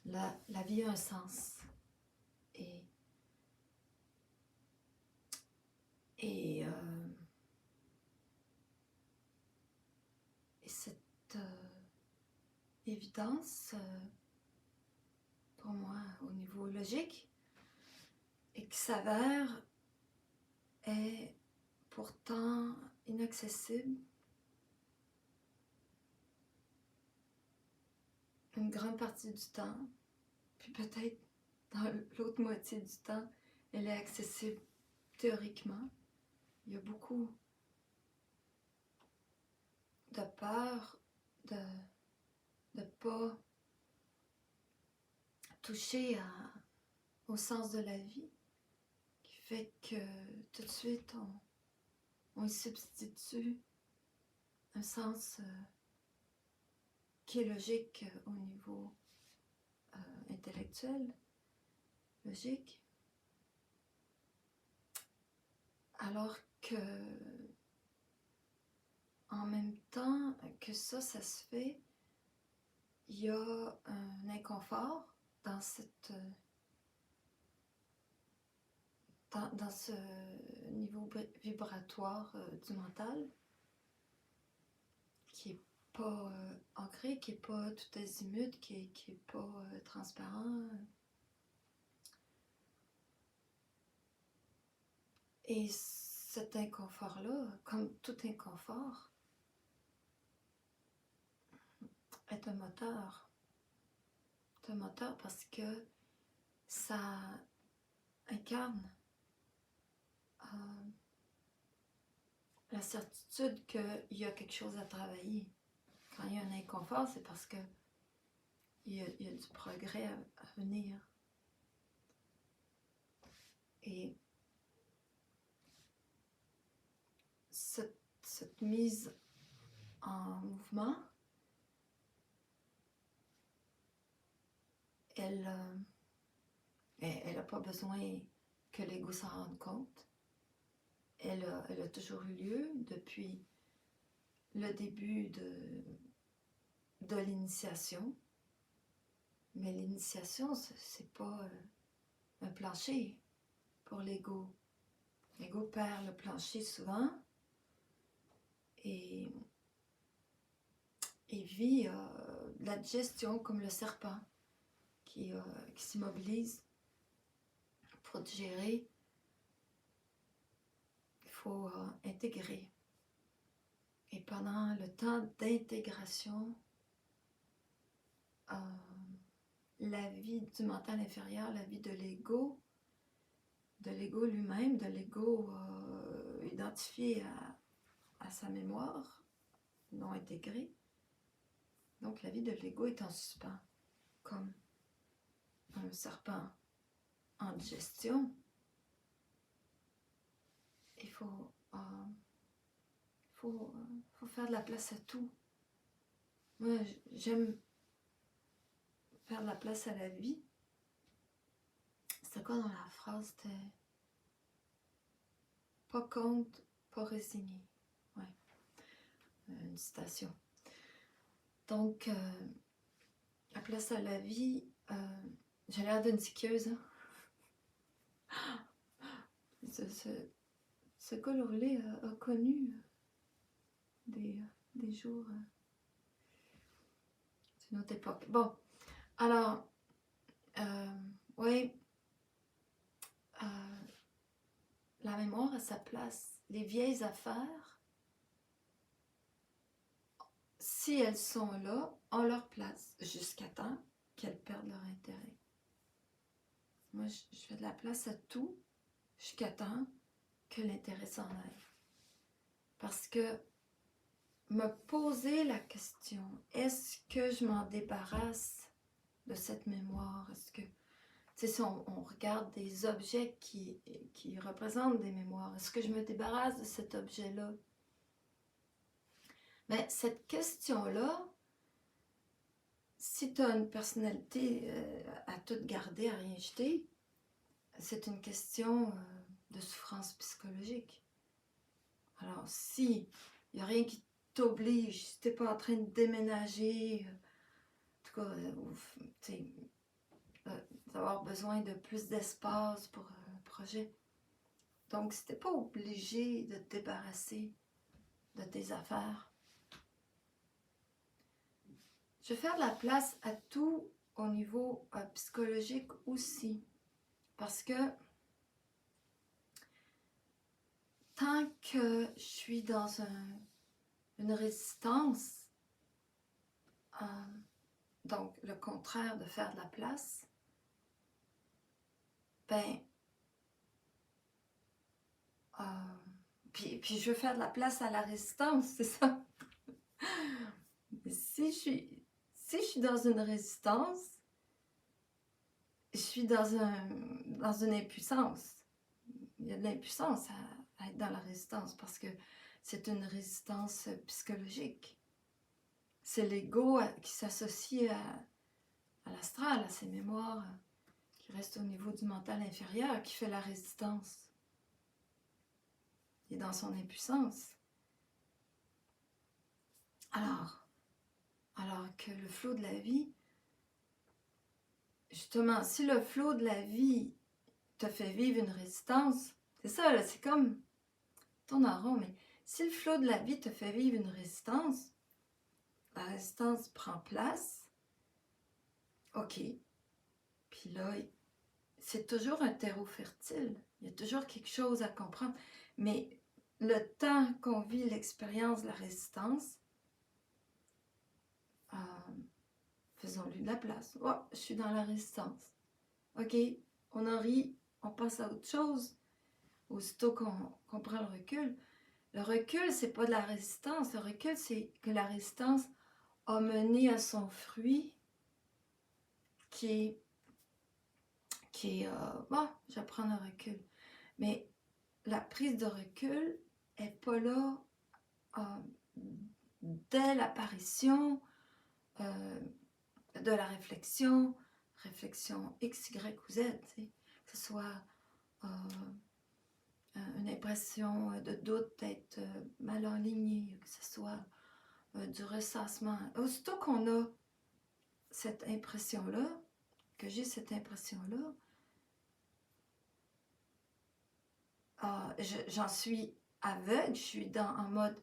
la vie a un sens. Et, et, euh, et cette évidence, pour moi, au niveau logique, et qui s'avère est pourtant inaccessible une grande partie du temps, puis peut-être dans l'autre moitié du temps, elle est accessible théoriquement. Il y a beaucoup de peur de ne pas toucher au sens de la vie, qui fait que tout de suite on y substitue un sens qui est logique au niveau intellectuel, logique, alors que en même temps que ça se fait, il y a un inconfort dans dans ce niveau vibratoire du mental qui est pas ancré, qui est pas tout azimut, qui est pas transparent. Et cet inconfort-là, comme tout inconfort, est un moteur. C'est un moteur parce que ça incarne la certitude qu'il y a quelque chose à travailler. Quand il y a un inconfort, c'est parce que il y a du progrès à venir. Et cette mise en mouvement, elle n'a pas besoin que l'ego s'en rende compte. Elle a toujours eu lieu depuis le début de l'initiation. Mais l'initiation, c'est pas un plancher pour l'ego. L'ego perd le plancher souvent et vit la digestion comme le serpent qui s'immobilise pour digérer. Il faut intégrer. Et pendant le temps d'intégration, la vie du mental inférieur, la vie de l'ego lui-même, de l'ego identifié à sa mémoire non intégrée. Donc la vie de l'ego est en suspens, comme un serpent en digestion. Il faut faire de la place à tout. Moi, j'aime faire de la place à la vie. C'était quoi dans la phrase? C'était pas contre, pas résigné. Ouais, une citation. Donc, la place à la vie, j'ai l'air d'une tiqueuse. Hein? Ce gars-là a connu des jours d'une autre époque. Bon, alors, oui, la mémoire a sa place. Les vieilles affaires, si elles sont là, ont leur place jusqu'à temps qu'elles perdent leur intérêt. Moi, je fais de la place à tout jusqu'à temps que l'intérêt s'en aille. Parce que me poser la question, est-ce que je m'en débarrasse de cette mémoire? Est-ce que, si on regarde des objets qui représentent des mémoires, est-ce que je me débarrasse de cet objet-là? Mais cette question-là, si tu as une personnalité à tout garder, à rien jeter, c'est une question de souffrance psychologique. Alors, si il n'y a rien qui t'oblige, si tu n'es pas en train de déménager, en tout cas, d'avoir besoin de plus d'espace pour un projet. Donc, si t'es pas obligé de te débarrasser de tes affaires, je vais faire de la place à tout au niveau psychologique aussi. Parce que tant que je suis dans une résistance, donc le contraire de faire de la place, ben, puis je veux faire de la place à la résistance, c'est ça. Si je suis dans une résistance, je suis dans une impuissance. Il y a de l'impuissance à être dans la résistance parce que c'est une résistance psychologique. C'est l'ego qui s'associe à l'astral, à ses mémoires qui restent au niveau du mental inférieur, qui fait la résistance. Il est dans son impuissance. Alors que le flot de la vie, justement, si le flot de la vie te fait vivre une résistance, c'est ça, là, c'est comme tourne en rond, mais si le flot de la vie te fait vivre une résistance, la résistance prend place, ok, puis là, c'est toujours un terreau fertile, il y a toujours quelque chose à comprendre, mais le temps qu'on vit l'expérience de la résistance, faisons-lui de la place. Oh, je suis dans la résistance. Ok, on en rit, on passe à autre chose. Aussitôt qu'on prend le recul. Le recul, c'est pas de la résistance. Le recul, c'est que la résistance a mené à son fruit qui est bon, je vais prendre un recul. Mais la prise de recul est pas là dès l'apparition de la réflexion X, Y ou Z, que ce soit une impression de doute d'être mal aligné, que ce soit du ressassement. Aussitôt qu'on a cette impression-là, que j'ai cette impression-là, j'en suis aveugle, je suis en mode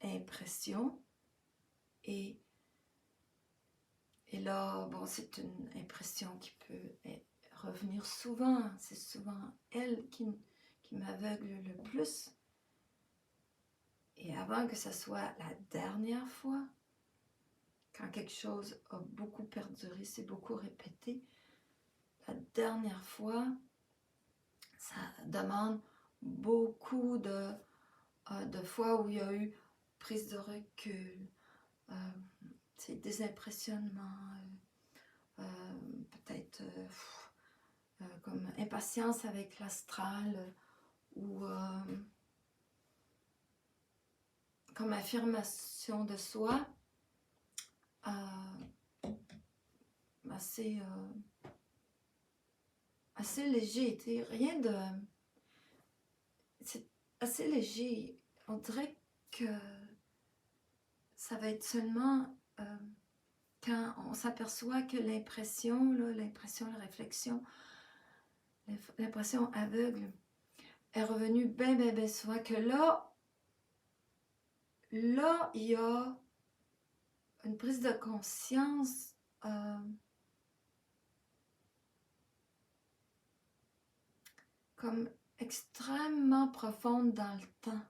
impression, et là, bon, c'est une impression qui peut revenir souvent, c'est souvent elle qui m'aveugle le plus. Et avant que ce soit la dernière fois, quand quelque chose a beaucoup perduré, c'est beaucoup répété, la dernière fois, ça demande beaucoup de fois où il y a eu prise de recul, des impressionnements, peut-être comme impatience avec l'astral, ou comme affirmation de soi, assez léger, rien de... C'est assez léger. On dirait que ça va être seulement quand on s'aperçoit que l'impression, la réflexion, l'impression aveugle est revenue bien souvent, que là, il y a une prise de conscience comme extrêmement profonde dans le temps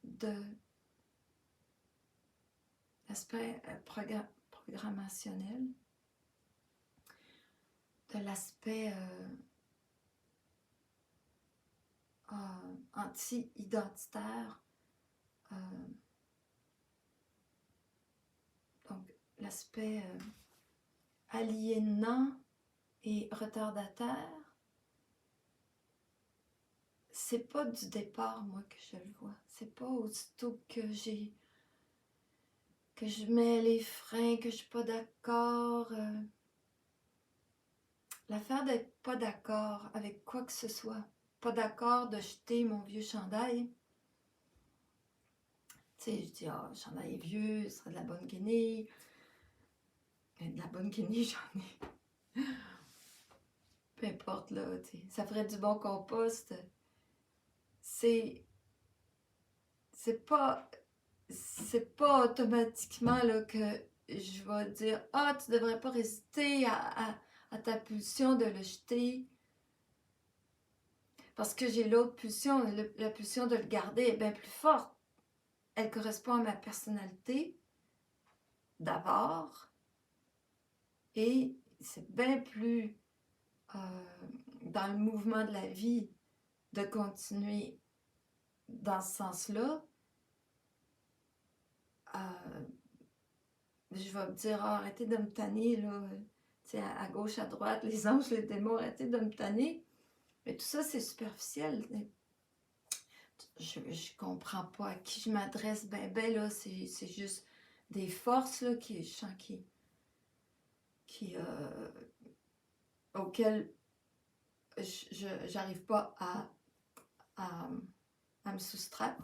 de l'aspect programmationnel, de l'aspect anti-identitaire, donc l'aspect aliénant et retardataire. C'est pas du départ, moi, que je le vois. C'est pas aussitôt que je mets les freins, que je suis pas d'accord. L'affaire d'être pas d'accord avec quoi que ce soit. Pas d'accord de jeter mon vieux chandail. Tu sais, je dis, le chandail est vieux, ce serait de la bonne guenille. De la bonne guenille, j'en ai. Peu importe, là, tu sais. Ça ferait du bon compost. C'est pas automatiquement là, que je vais dire « Ah, tu devrais pas résister à ta pulsion de le jeter. » Parce que j'ai l'autre pulsion, la pulsion de le garder est bien plus forte. Elle correspond à ma personnalité, d'abord, et c'est bien plus dans le mouvement de la vie de continuer dans ce sens-là. Je vais me dire, ah, arrêtez de me tanner, là, tu sais, à gauche, à droite, les anges, les démons, arrêtez de me tanner. Mais tout ça, c'est superficiel. Je comprends pas à qui je m'adresse, là, c'est juste des forces, là, je sens auxquelles j'arrive pas à me soustraire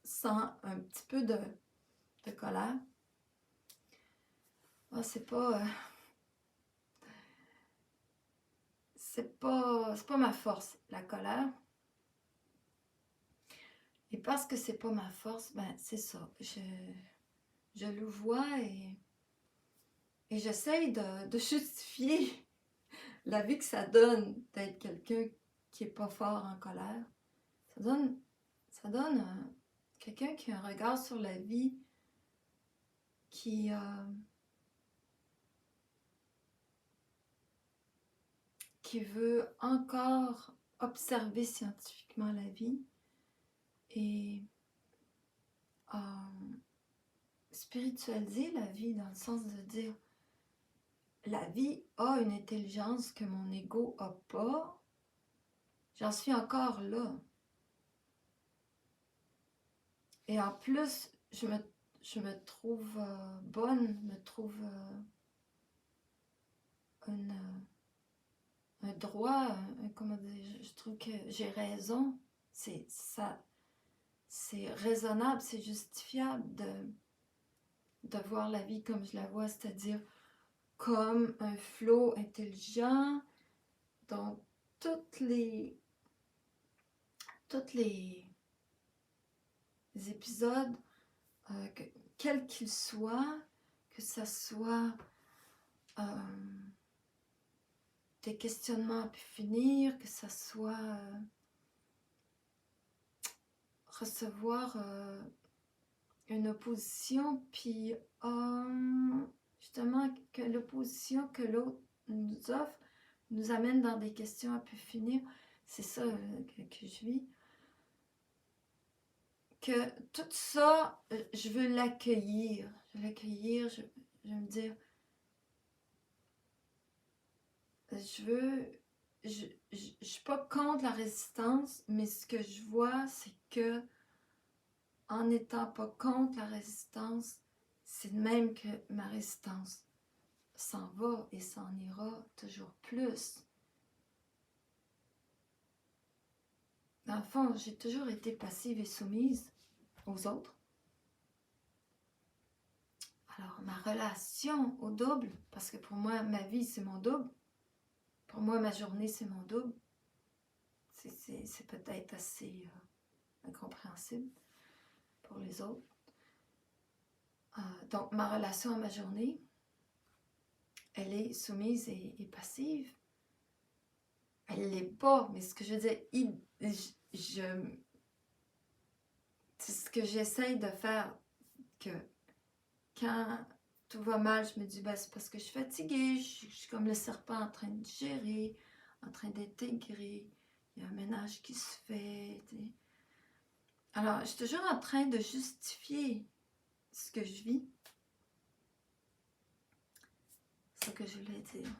sans un petit peu de colère. Ah, c'est pas ma force, la colère. Et parce que c'est pas ma force, ben c'est ça. Je le vois et j'essaye de justifier la vie que ça donne d'être quelqu'un qui est pas fort en colère. Ça donne quelqu'un qui a un regard sur la vie qui veut encore observer scientifiquement la vie et spiritualiser la vie dans le sens de dire la vie a une intelligence que mon ego n'a pas. J'en suis encore là. Et en plus, je me trouve bonne, me trouve un droit, comment dire, je trouve que j'ai raison. C'est raisonnable, c'est justifiable de voir la vie comme je la vois, c'est-à-dire comme un flot intelligent dont toutes les épisodes, quels qu'ils soient, que ce soit des questionnements à pu finir, que ce soit recevoir une opposition, puis justement que l'opposition que l'autre nous offre nous amène dans des questions à pu finir. C'est ça que je vis. Que tout ça, je veux l'accueillir. Je veux l'accueillir, je veux me dire, je suis pas contre la résistance, mais ce que je vois, c'est que en n'étant pas contre la résistance, c'est de même que ma résistance s'en va et s'en ira toujours plus. Dans le fond, j'ai toujours été passive et soumise aux autres. Alors, ma relation au double, parce que pour moi, ma vie, c'est mon double. Pour moi, ma journée, c'est mon double. C'est peut-être assez incompréhensible pour les autres. Donc, ma relation à ma journée, elle est soumise et passive. Elle l'est pas, mais ce que je veux dire, c'est ce que j'essaye de faire, que quand tout va mal, je me dis, ben, c'est parce que je suis fatiguée, je suis comme le serpent en train de digérer, en train d'intégrer, il y a un ménage qui se fait. T'sais. Alors, je suis toujours en train de justifier ce que je vis. C'est ce que je voulais dire.